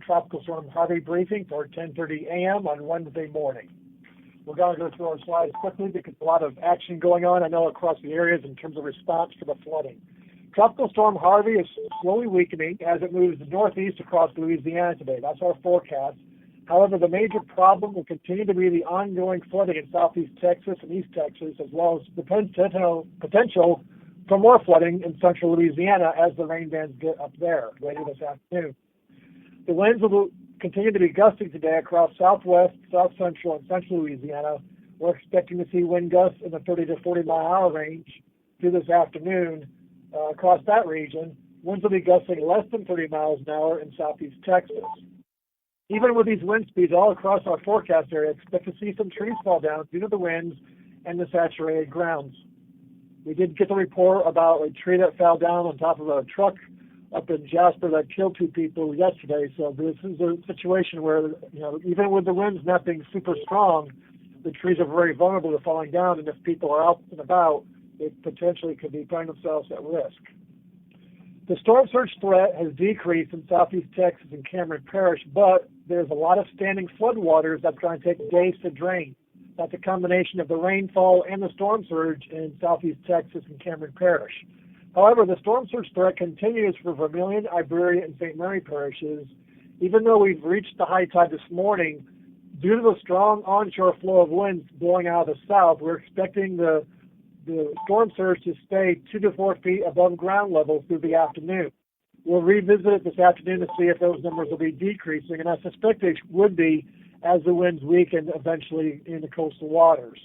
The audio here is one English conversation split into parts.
Tropical Storm Harvey briefing for 10:30 a.m. on Wednesday morning. We're going to go through our slides quickly because a lot of action going on, I know, across the areas in terms of response to the flooding. Tropical Storm Harvey is slowly weakening as it moves northeast across Louisiana today. That's our forecast. However, the major problem will continue to be the ongoing flooding in southeast Texas and east Texas, as well as the potential for more flooding in central Louisiana as the rain bands get up there later this afternoon. The winds will continue to be gusting today across southwest, south central, and central Louisiana. We're expecting to see wind gusts in the 30 to 40 mile an hour range through this afternoon across that region. Winds will be gusting less than 30 miles an hour in southeast Texas. Even with these wind speeds all across our forecast area, expect to see some trees fall down due to the winds and the saturated grounds. We did get the report about a tree that fell down on top of a truck up in Jasper that killed 2 people yesterday. So this is a situation where, even with the winds not being super strong, the trees are very vulnerable to falling down, and if people are out and about, they potentially could be putting themselves at risk. The storm surge threat has decreased in southeast Texas and Cameron Parish, but there's a lot of standing floodwaters that's going to take days to drain. That's a combination of the rainfall and the storm surge in southeast Texas and Cameron Parish. However, the storm surge threat continues for Vermilion, Iberia, and St. Mary parishes. Even though we've reached the high tide this morning, due to the strong onshore flow of winds blowing out of the south, we're expecting the storm surge to stay 2 to 4 feet above ground level through the afternoon. We'll revisit it this afternoon to see if those numbers will be decreasing, and I suspect they would be as the winds weaken eventually in the coastal waters.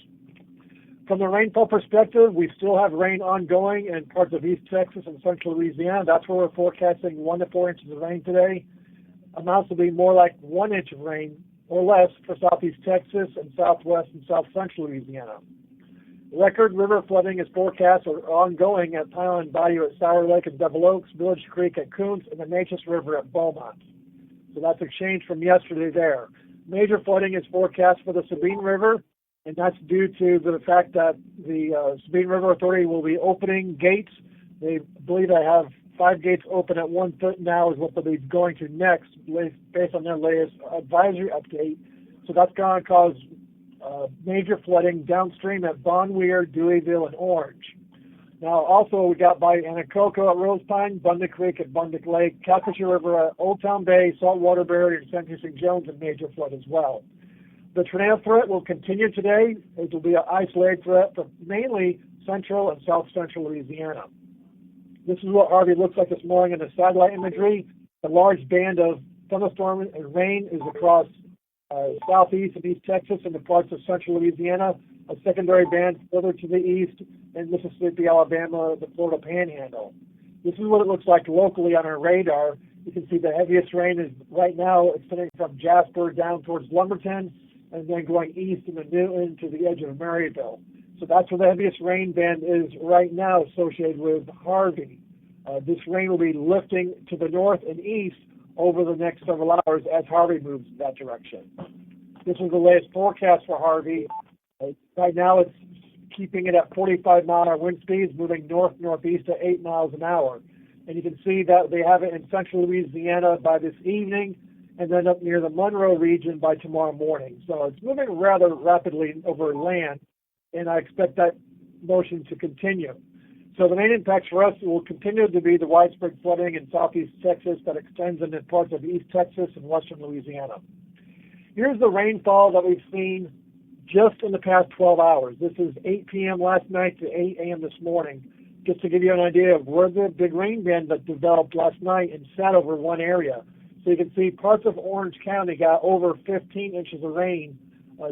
From the rainfall perspective, we still have rain ongoing in parts of East Texas and central Louisiana. That's where we're forecasting 1 to 4 inches of rain today. Amounts will be more like 1 inch of rain or less for southeast Texas and southwest and south central Louisiana. Record river flooding is forecast or ongoing at Pineland Bayou at Sour Lake and Devil Oaks, Village Creek at Coons, and the Neches River at Beaumont. So that's a change from yesterday there. Major flooding is forecast for the Sabine River, and that's due to the fact that the Sabine River Authority will be opening gates. They believe they have 5 gates open at 1 foot now is what they'll be going to next based on their latest advisory update. So that's going to cause major flooding downstream at Bonweir, Deweyville, and Orange. Now, also, we got by Anacoco at Rose Pine, Bundick Creek at Bundick Lake, Calcasieu River at Old Town Bay, Saltwater Barrier, and St. Jones in major flood as well. The tornado threat will continue today. It will be an isolated threat for mainly central and south central Louisiana. This is what Harvey looks like this morning in the satellite imagery. The large band of thunderstorm and rain is across southeast and east Texas and the parts of central Louisiana. A secondary band further to the east in Mississippi, Alabama, the Florida Panhandle. This is what it looks like locally on our radar. You can see the heaviest rain is right now extending from Jasper down towards Lumberton and then going east into Newton to the edge of Maryville. So that's where the heaviest rain band is right now associated with Harvey. This rain will be lifting to the north and east over the next several hours as Harvey moves in that direction. This is the latest forecast for Harvey. Right now it's keeping it at 45 mile an hour wind speeds, moving north-northeast at 8 miles an hour. And you can see that they have it in central Louisiana by this evening and then up near the Monroe region by tomorrow morning. So it's moving rather rapidly over land, and I expect that motion to continue. So the main impacts for us will continue to be the widespread flooding in southeast Texas that extends into parts of east Texas and western Louisiana. Here's the rainfall that we've seen just in the past 12 hours. This is 8 p.m. last night to 8 a.m. this morning, just to give you an idea of where the big rain band that developed last night and sat over one area. So you can see parts of Orange County got over 15 inches of rain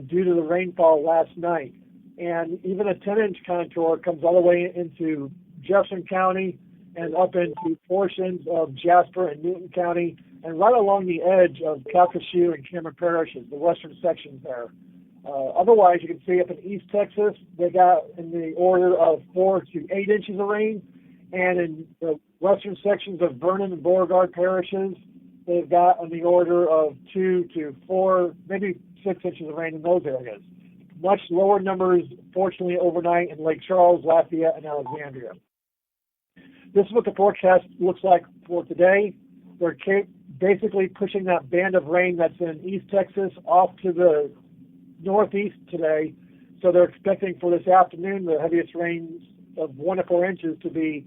due to the rainfall last night. And even a 10-inch contour comes all the way into Jefferson County and up into portions of Jasper and Newton County and right along the edge of Calcasieu and Cameron parishes, the western sections there. Otherwise, you can see up in East Texas, they got in the order of 4 to 8 inches of rain. And in the western sections of Vernon and Beauregard parishes, they've got in the order of 2 to 4, maybe 6 inches of rain in those areas. Much lower numbers, fortunately, overnight in Lake Charles, Lafayette, and Alexandria. This is what the forecast looks like for today. They're basically pushing that band of rain that's in East Texas off to the northeast today. So they're expecting for this afternoon the heaviest rains of 1 to 4 inches to be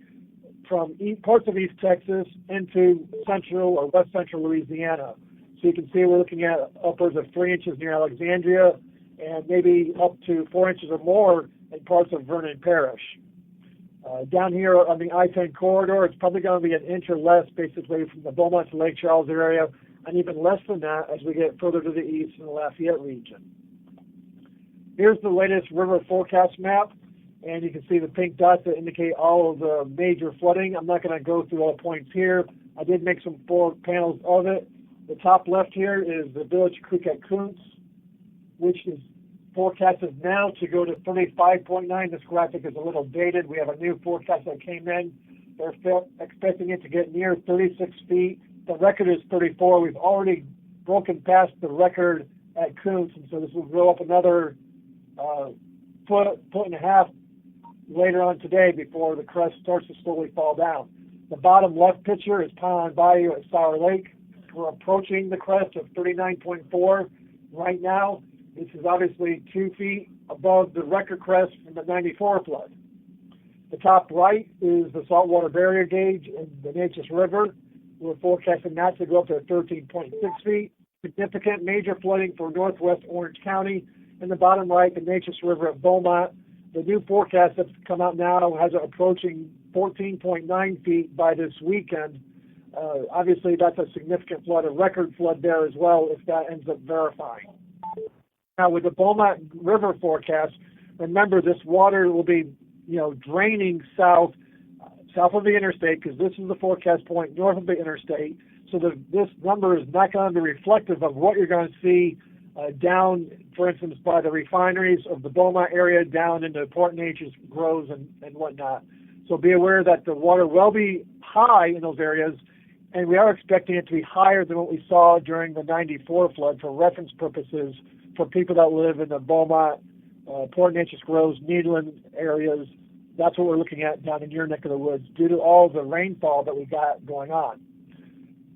from parts of East Texas into central or west central Louisiana. So you can see we're looking at upwards of 3 inches near Alexandria and maybe up to 4 inches or more in parts of Vernon Parish. Down here on the I-10 corridor, it's probably going to be an inch or less basically from the Beaumont to Lake Charles area, and even less than that as we get further to the east in the Lafayette region. Here's the latest river forecast map, and you can see the pink dots that indicate all of the major flooding. I'm not going to go through all the points here. I did make some 4 panels of it. The top left here is the Village Creek at Kuntz, which is forecasted now to go to 35.9. This graphic is a little dated. We have a new forecast that came in. They're expecting it to get near 36 feet. The record is 34. We've already broken past the record at Kuntz, and so this will go up another foot and a half later on today before the crest starts to slowly fall down. The bottom left picture is Pond Bayou at Sour Lake. We're approaching the crest of 39.4 right now. This is obviously 2 feet above the record crest from the 94 flood. The top right is the saltwater barrier gauge in the Neches River. We're forecasting that to go up to 13.6 feet. Significant major flooding for northwest Orange County. In the bottom right, the Neches River at Beaumont. The new forecast that's come out now has it approaching 14.9 feet by this weekend. Obviously, that's a significant flood, a record flood there as well if that ends up verifying. Now, with the Beaumont River forecast, remember this water will be, draining south of the interstate because this is the forecast point north of the interstate. So this number is not going to be reflective of what you're going to see down, for instance, by the refineries of the Beaumont area down into Port Neches, Groves, and whatnot. So be aware that the water will be high in those areas, and we are expecting it to be higher than what we saw during the 94 flood for reference purposes for people that live in the Beaumont, Port Neches, Groves, Needland areas. That's what we're looking at down in your neck of the woods due to all the rainfall that we got going on.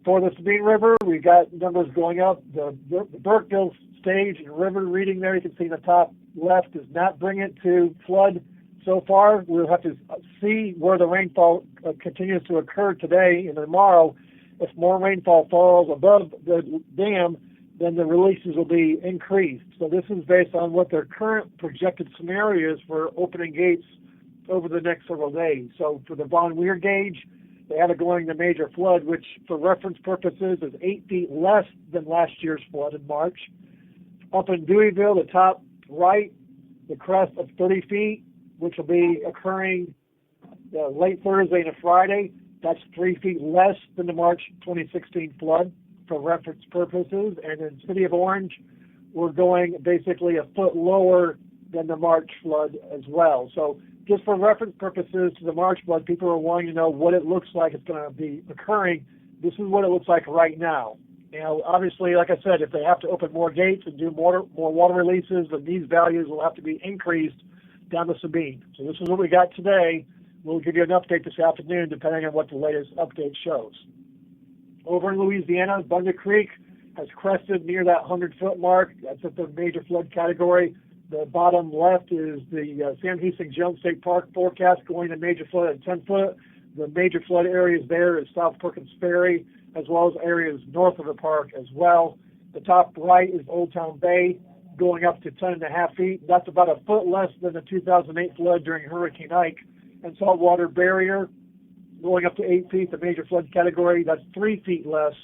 For the Sabine River, we've got numbers going up. The Burkeville stage and river reading there, you can see in the top left, does not bring it to flood so far. We'll have to see where the rainfall continues to occur today and tomorrow. If more rainfall falls above the dam, then the releases will be increased. So this is based on what their current projected scenario is for opening gates over the next several days. So for the Von Weir gauge, they have it going to major flood, which for reference purposes is 8 feet less than last year's flood in March. Up in Deweyville, the top right, the crest of 30 feet, which will be occurring late Thursday and Friday. That's 3 feet less than the March 2016 flood for reference purposes. And in the city of Orange, we're going basically a foot lower than the March flood as well. So just for reference purposes to the March flood, people are wanting to know what it looks like it's going to be occurring. This is what it looks like right now. Obviously, like I said, if they have to open more gates and do more water releases, then these values will have to be increased down the Sabine. So this is what we got today. We'll give you an update this afternoon depending on what the latest update shows. Over in Louisiana, Bunya Creek has crested near that 100-foot mark. That's at the major flood category. The bottom left is the Sam Houston Jones State Park forecast going to major flood at 10 foot. The major flood areas there is South Perkins Ferry, as well as areas north of the park as well. The top right is Old Town Bay, going up to 10.5 feet. That's about a foot less than the 2008 flood during Hurricane Ike. And saltwater barrier, going up to 8 feet, the major flood category, that's 3 feet less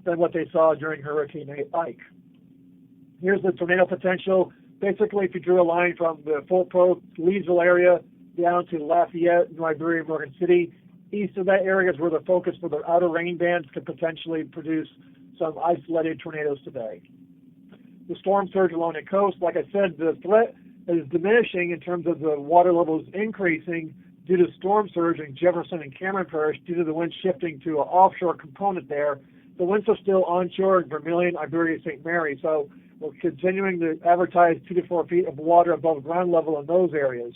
than what they saw during Hurricane Ike. Here's the tornado potential. Basically, if you drew a line from the Fort Pope, Leesville area down to Lafayette, New Iberia, Morgan City, east of that area is where the focus for the outer rain bands could potentially produce some isolated tornadoes today. The storm surge along the coast, like I said, the threat is diminishing in terms of the water levels increasing due to storm surge in Jefferson and Cameron Parish due to the wind shifting to an offshore component there. The winds are still onshore in Vermilion, Iberia, St. Mary, so we're continuing to advertise 2 to 4 feet of water above ground level in those areas.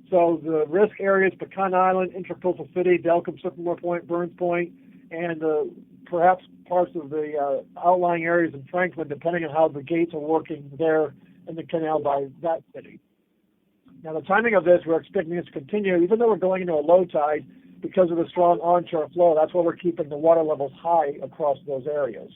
So the risk areas, Pecan Island, Intracoastal City, Delcombe, Sycamore Point, Burns Point, and the perhaps parts of the outlying areas in Franklin, depending on how the gates are working there in the canal by that city. Now, the timing of this, we're expecting this to continue, even though we're going into a low tide because of the strong onshore flow. That's why we're keeping the water levels high across those areas.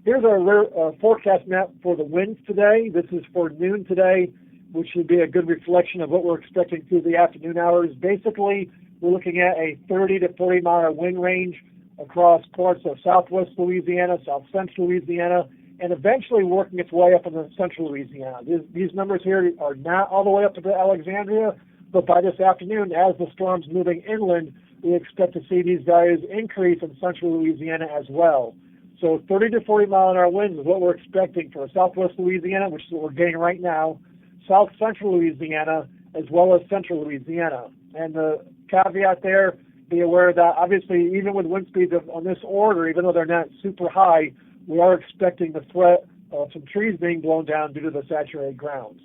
Here's our forecast map for the winds today. This is for noon today, which should be a good reflection of what we're expecting through the afternoon hours. Basically, we're looking at a 30 to 40 mile wind range across parts of southwest Louisiana, south central Louisiana, and eventually working its way up into central Louisiana. These numbers here are not all the way up to Alexandria, but by this afternoon, as the storm's moving inland, we expect to see these values increase in central Louisiana as well. So 30 to 40 mile an hour winds is what we're expecting for southwest Louisiana, which is what we're getting right now, south central Louisiana, as well as central Louisiana. And the caveat there, be aware that obviously even with wind speeds on this order, even though they're not super high, we are expecting the threat of some trees being blown down due to the saturated grounds.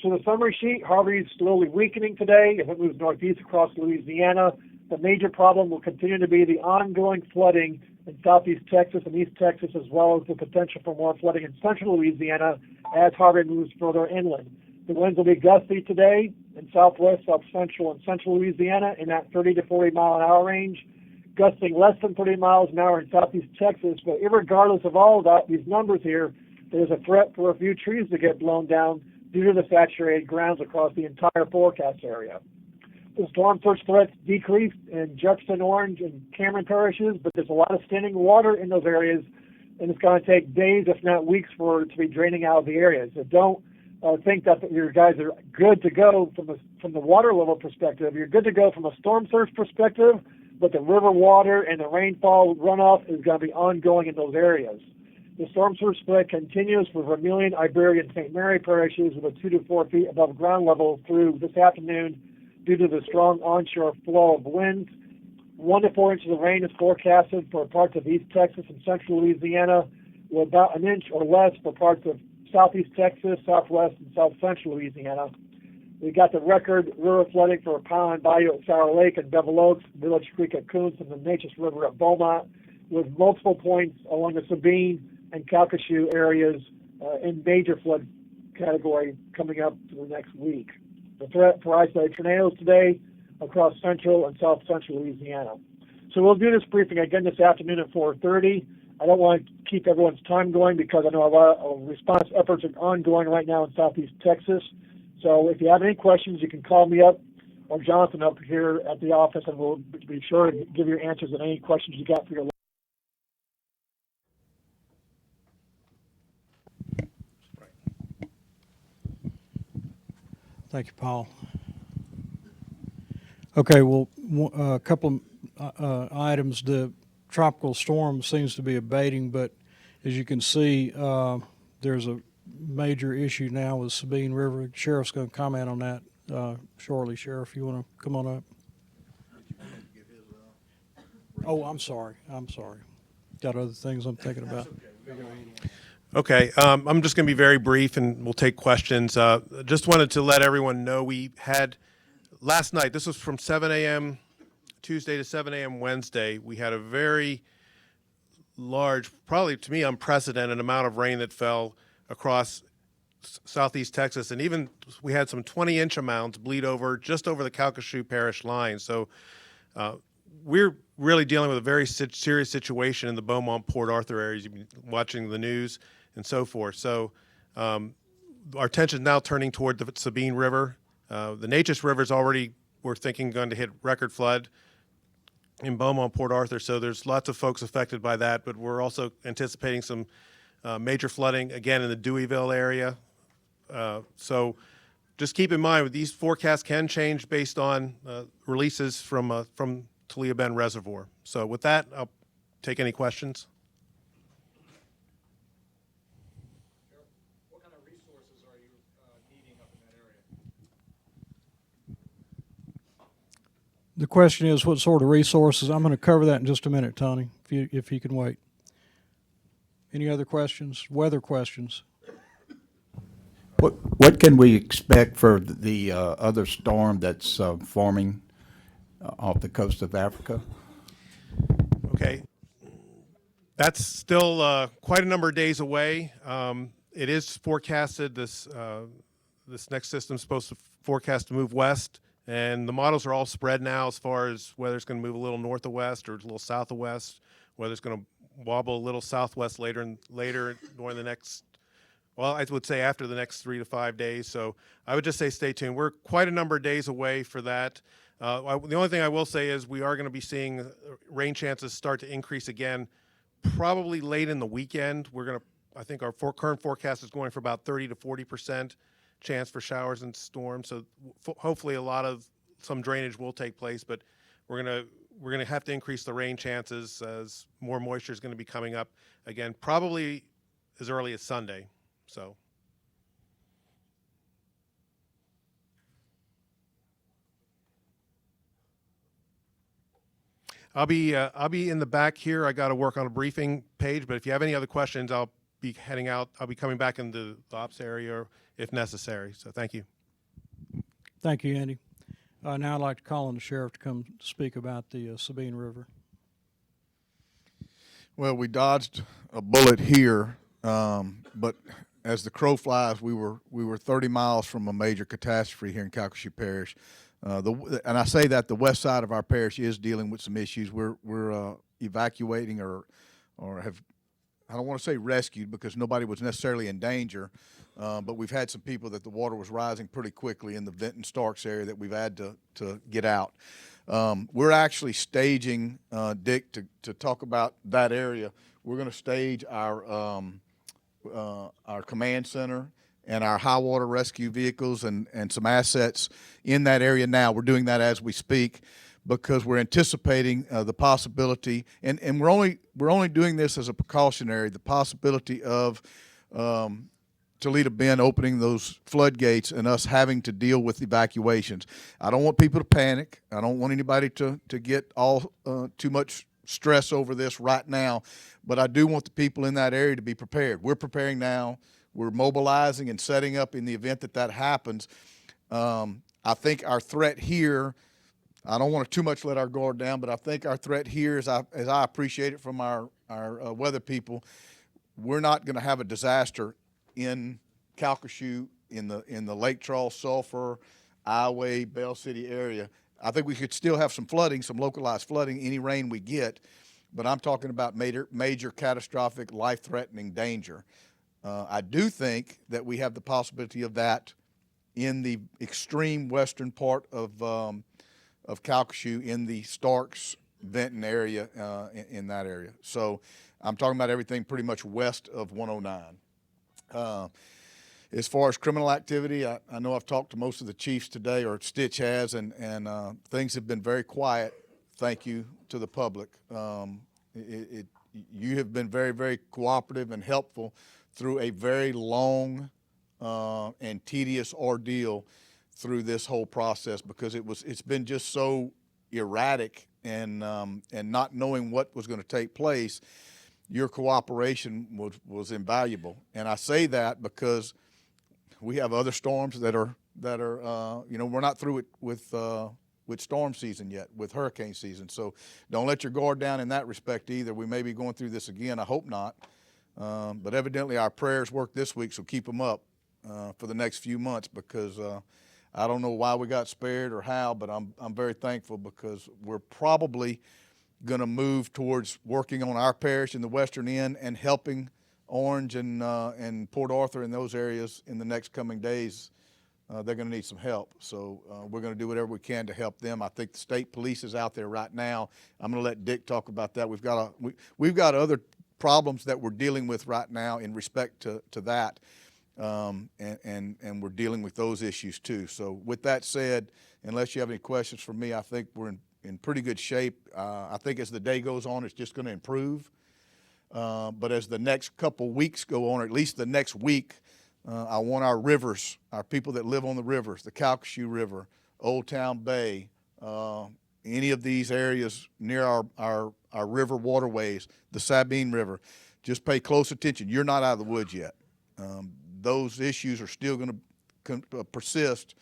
So the summary sheet, Harvey is slowly weakening today. If it moves northeast across Louisiana, the major problem will continue to be the ongoing flooding in southeast Texas and east Texas, as well as the potential for more flooding in central Louisiana as Harvey moves further inland. The winds will be gusty today in southwest, south central, and central Louisiana in that 30 to 40 mile an hour range, gusting less than 30 miles an hour in southeast Texas. But irregardless of all of that, these numbers here, there's a threat for a few trees to get blown down due to the saturated grounds across the entire forecast area. The storm surge threats decreased in Jefferson, Orange, and Cameron parishes, but there's a lot of standing water in those areas, and it's going to take days, if not weeks, for it to be draining out of the areas. So don't think that your guys are good to go from the water level perspective. You're good to go from a storm surge perspective, but the river water and the rainfall runoff is going to be ongoing in those areas. The storm surge threat continues for Vermilion, Iberia, and St. Mary parishes with a 2 to 4 feet above ground level through this afternoon due to the strong onshore flow of winds. 1 to 4 inches of rain is forecasted for parts of East Texas and central Louisiana, with about an inch or less for parts of southeast Texas, southwest, and south central Louisiana. We got the record river flooding for Pond Bayou at Sour Lake and Bevel Oaks, Village Creek at Coons, and the Natchez River at Beaumont, with multiple points along the Sabine and Calcasieu areas in major flood category coming up for the next week. The threat for isolated tornadoes today across central and south central Louisiana. So we'll do this briefing again this afternoon at 4:30. I don't want to keep everyone's time going because I know a lot of response efforts are ongoing right now in southeast Texas. So if you have any questions, you can call me up or Jonathan up here at the office, and we'll be sure to give you answers on any questions you got for your. Thank you, Paul. Okay, well, a couple of items. The tropical storm seems to be abating, but as you can see, there's a major issue now with Sabine River. Sheriff's going to comment on that shortly. Sheriff, you want to come on up? Oh, I'm sorry. Got other things I'm thinking about. Okay, I'm just going to be very brief, and we'll take questions. Just wanted to let everyone know we had last night, this was from 7 a.m. Tuesday to 7 a.m. Wednesday, we had a very large, probably to me unprecedented amount of rain that fell across southeast Texas, and even we had some 20-inch amounts bleed over just over the Calcasieu Parish line. So we're really dealing with a very serious situation in the Beaumont-Port Arthur areas. You've been watching the news and so forth. So our attention is now turning toward the Sabine River. The Natchez River is already, we're thinking, going to hit record flood in Beaumont-Port Arthur. So there's lots of folks affected by that, but we're also anticipating some major flooding, again, in the Deweyville area. So just keep in mind, these forecasts can change based on releases from Toledo Bend Reservoir. So with that, I'll take any questions. What kind of resources are you needing up in that area? The question is, what sort of resources? I'm going to cover that in just a minute, Tony, if you can wait. Any other questions? Weather questions? What can we expect for the other storm that's forming off the coast of Africa? Okay. That's still quite a number of days away. It is forecasted this next system is supposed to forecast to move west, and the models are all spread now as far as whether it's going to move a little north of west or a little south of west, whether it's going to wobble a little southwest later during the next. Well, I would say after the next 3 to 5 days. So I would just say stay tuned. We're quite a number of days away for that. The only thing I will say is we are going to be seeing rain chances start to increase again, probably late in the weekend. I think our current forecast is going for about 30 to 40% chance for showers and storms. So hopefully some drainage will take place, but we're going to have to increase the rain chances as more moisture is going to be coming up again, probably as early as Sunday. So. I'll be in the back here. I got to work on a briefing page, but if you have any other questions, I'll be heading out. I'll be coming back into the ops area if necessary. So thank you. Thank you, Andy. Now I'd like to call on the sheriff to come speak about the Sabine River. Well, we dodged a bullet here, but as the crow flies, we were 30 miles from a major catastrophe here in Calcasieu Parish. And I say that the west side of our parish is dealing with some issues. We're evacuating or have, I don't want to say rescued because nobody was necessarily in danger, but we've had some people that the water was rising pretty quickly in the Vinton Starks area that we've had to get out. We're actually staging, Dick, to talk about that area. We're going to stage our command center and our high water rescue vehicles and some assets in that area now. We're doing that as we speak because we're anticipating the possibility, and we're only doing this as a precautionary, the possibility of Toledo Bend opening those floodgates and us having to deal with evacuations. I don't want people to panic. I don't want anybody to get all too much stress over this right now, but I do want the people in that area to be prepared. We're preparing now. We're mobilizing and setting up in the event that happens. I think our threat here, I don't want to too much let our guard down, but I think our threat here, as I appreciate it from our weather people, we're not going to have a disaster in Calcasieu, in the Lake Charles, Sulphur, Ioway, Bell City area. I think we could still have some flooding, some localized flooding, any rain we get, but I'm talking about major catastrophic, life-threatening danger. I do think that we have the possibility of that in the extreme western part of Calcasieu, in the Starks, Vinton area, in that area. So I'm talking about everything pretty much west of 109. As far as criminal activity, I know I've talked to most of the chiefs today, or Stitch has, and things have been very quiet. Thank you to the public. You have been very, very cooperative and helpful through a very long and tedious ordeal through this whole process, because it's been just so erratic and not knowing what was going to take place. Your cooperation was invaluable, and I say that because we have other storms that are we're not through it with storm season yet, with hurricane season. So don't let your guard down in that respect either. We may be going through this again. I hope not. But evidently our prayers worked this week, so keep them up for the next few months, because I don't know why we got spared or how, but I'm very thankful, because we're probably going to move towards working on our parish in the western end and helping Orange and Port Arthur in those areas in the next coming days. They're going to need some help, so we're going to do whatever we can to help them. I think the state police is out there right now. I'm going to let Dick talk about that. We've got other problems that we're dealing with right now in respect to that, and we're dealing with those issues too. So with that said, unless you have any questions for me, I think we're in pretty good shape. I think as the day goes on, it's just going to improve. But as the next couple weeks go on, or at least the next week, I want our rivers, our people that live on the rivers, the Calcasieu River, Old Town Bay, any of these areas near our river waterways, the Sabine River, just pay close attention. You're not out of the woods yet. Those issues are still going to persist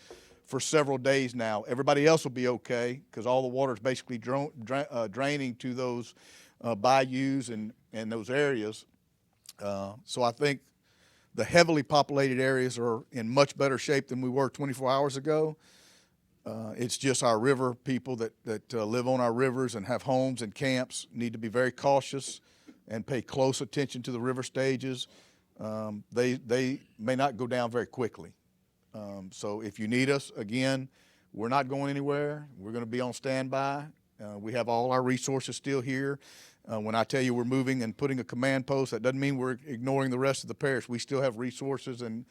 for several days now. Everybody else will be okay, because all the water is basically draining to those bayous and those areas. So I think the heavily populated areas are in much better shape than we were 24 hours ago. It's just our river people that live on our rivers and have homes and camps need to be very cautious and pay close attention to the river stages. They may not go down very quickly. So if you need us, again, we're not going anywhere. We're going to be on standby. We have all our resources still here. When I tell you we're moving and putting a command post, that doesn't mean we're ignoring the rest of the parish. We still have resources and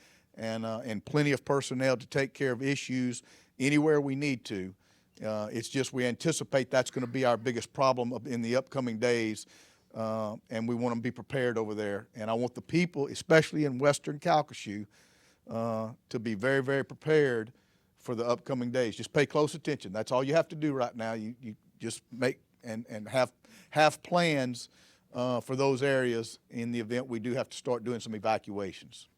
plenty of personnel to take care of issues anywhere we need to. It's just we anticipate that's going to be our biggest problem in the upcoming days, and we want to be prepared over there. And I want the people, especially in western Calcasieu, to be very, very prepared for the upcoming days. Just pay close attention. That's all you have to do right now. You just make and have plans for those areas in the event we do have to start doing some evacuations.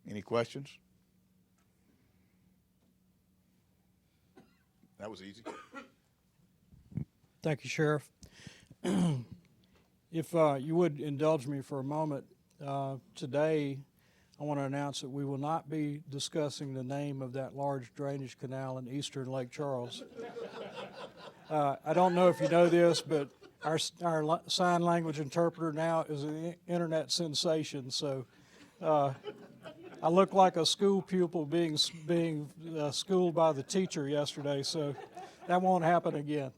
Any questions? That was easy. Thank you, Sheriff. If you would indulge me for a moment, today I want to announce that we will not be discussing the name of that large drainage canal in eastern Lake Charles. I don't know if you know this, but our sign language interpreter now is an internet sensation, so I look like a school pupil being schooled by the teacher yesterday, so that won't happen again.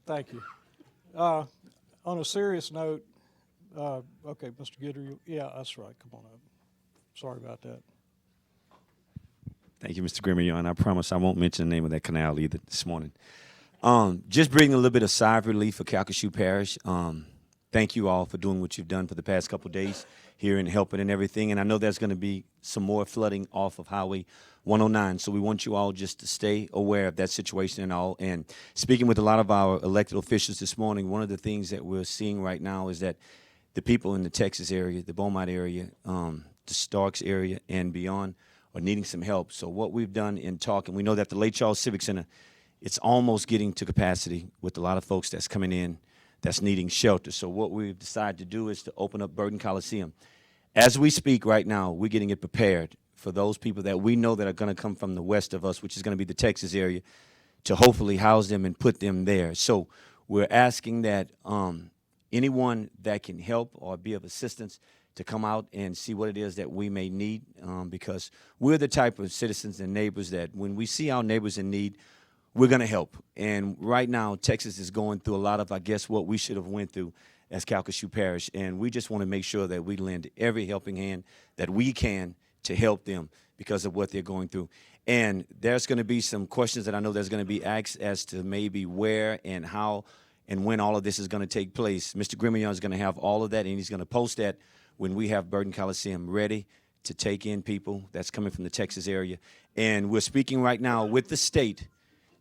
Thank you. On a serious note, okay, Mr. Gitter, yeah, that's right. Come on up. Sorry about that. Thank you, Mr. Grimmer. I promise I won't mention the name of that canal either this morning. Just bringing a little bit of sigh of relief for Calcasieu Parish. Thank you all for doing what you've done for the past couple of days here and helping and everything. And I know there's going to be some more flooding off of Highway 109. So we want you all just to stay aware of that situation and all. And speaking with a lot of our elected officials this morning, one of the things that we're seeing right now is that the people in the Texas area, the Beaumont area, the Starks area, and beyond are needing some help. So what we've done in talking, we know that the Lake Charles Civic Center, it's almost getting to capacity with a lot of folks that's coming in that's needing shelter. So what we've decided to do is to open up Burton Coliseum. As we speak right now, we're getting it prepared for those people that we know that are going to come from the west of us, which is going to be the Texas area, to hopefully house them and put them there. So we're asking that anyone that can help or be of assistance to come out and see what it is that we may need, because we're the type of citizens and neighbors that when we see our neighbors in need, we're going to help. And right now, Texas is going through a lot of, I guess, what we should have went through as Calcasieu Parish. And we just want to make sure that we lend every helping hand that we can to help them because of what they're going through. And there's going to be some questions that I know there's going to be asked as to maybe where and how and when all of this is going to take place. Mr. Grimillon is going to have all of that, and he's going to post that when we have Burton Coliseum ready to take in people that's coming from the Texas area. And we're speaking right now with the state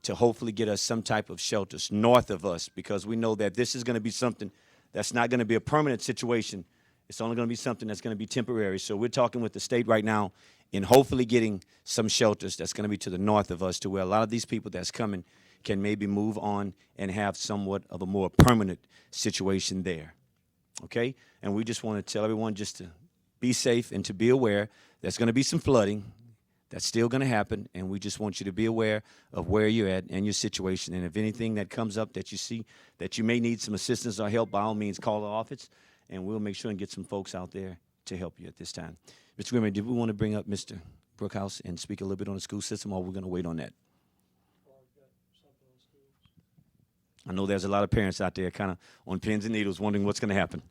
to hopefully get us some type of shelters north of us, because we know that this is going to be something that's not going to be a permanent situation. It's only going to be something that's going to be temporary. So we're talking with the state right now in hopefully getting some shelters that's going to be to the north of us, to where a lot of these people that's coming can maybe move on and have somewhat of a more permanent situation there. Okay? And we just want to tell everyone just to be safe and to be aware. There's going to be some flooding. That's still going to happen, and we just want you to be aware of where you're at and your situation. And if anything that comes up that you see that you may need some assistance or help, by all means, call the office, and we'll make sure and get some folks out there to help you at this time. Mr. Grimmer, did we want to bring up Mr. Brookhouse and speak a little bit on the school system, or we're going to wait on that? I know there's a lot of parents out there kind of on pins and needles wondering what's going to happen.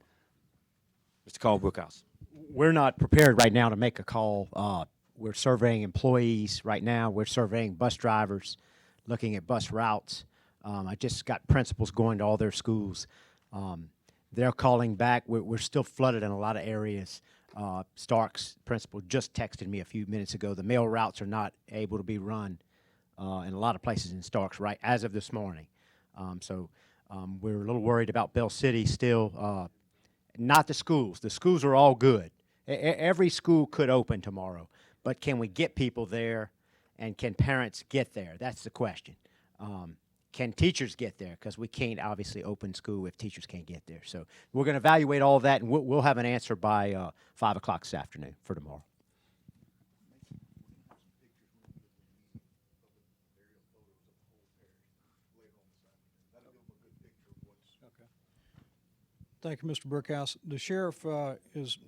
Mr. Carl Brookhouse. We're not prepared right now to make a call. We're surveying employees right now. We're surveying bus drivers, looking at bus routes. I just got principals going to all their schools. They're calling back. We're still flooded in a lot of areas. Stark's principal just texted me a few minutes ago. The mail routes are not able to be run in a lot of places in Stark's right as of this morning. So we're a little worried about Bell City still. Not the schools. The schools are all good. Every school could open tomorrow. But can we get people there, and can parents get there? That's the question. can teachers get there? Because we can't obviously open school if teachers can't get there. So we're going to evaluate all of that, and we'll have an answer by 5 o'clock this afternoon for tomorrow. Thank you, Mr. Brookhouse. The sheriff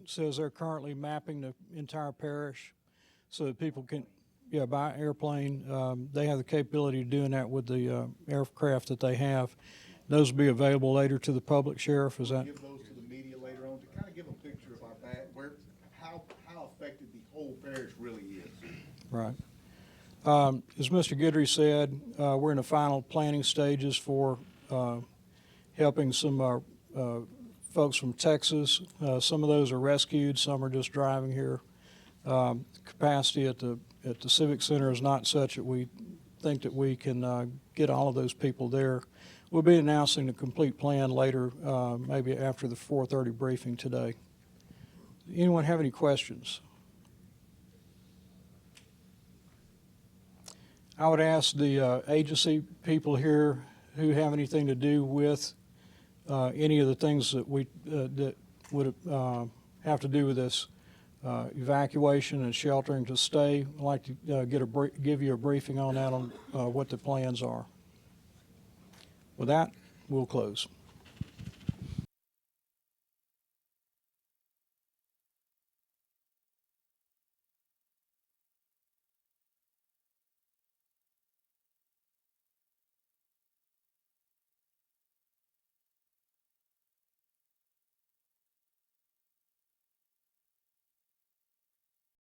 says they're currently mapping the entire parish so that people can, by airplane. They have the capability of doing that with the aircraft that they have. Those will be available later to the public, Sheriff, is that? Give those to the media later on to kind of give a picture about that, how affected the whole parish really is. Right. As Mr. Guidry said, we're in the final planning stages for helping some folks from Texas. Some of those are rescued, some are just driving here. Capacity at the Civic Center is not such that we think that we can get all of those people there. We'll be announcing the complete plan later, maybe after the 4:30 briefing today. Anyone have any questions? I would ask the agency people here who have anything to do with any of the things that that would have to do with this evacuation and sheltering to stay. I'd like to give you a briefing on that, on what the plans are. With that, we'll close.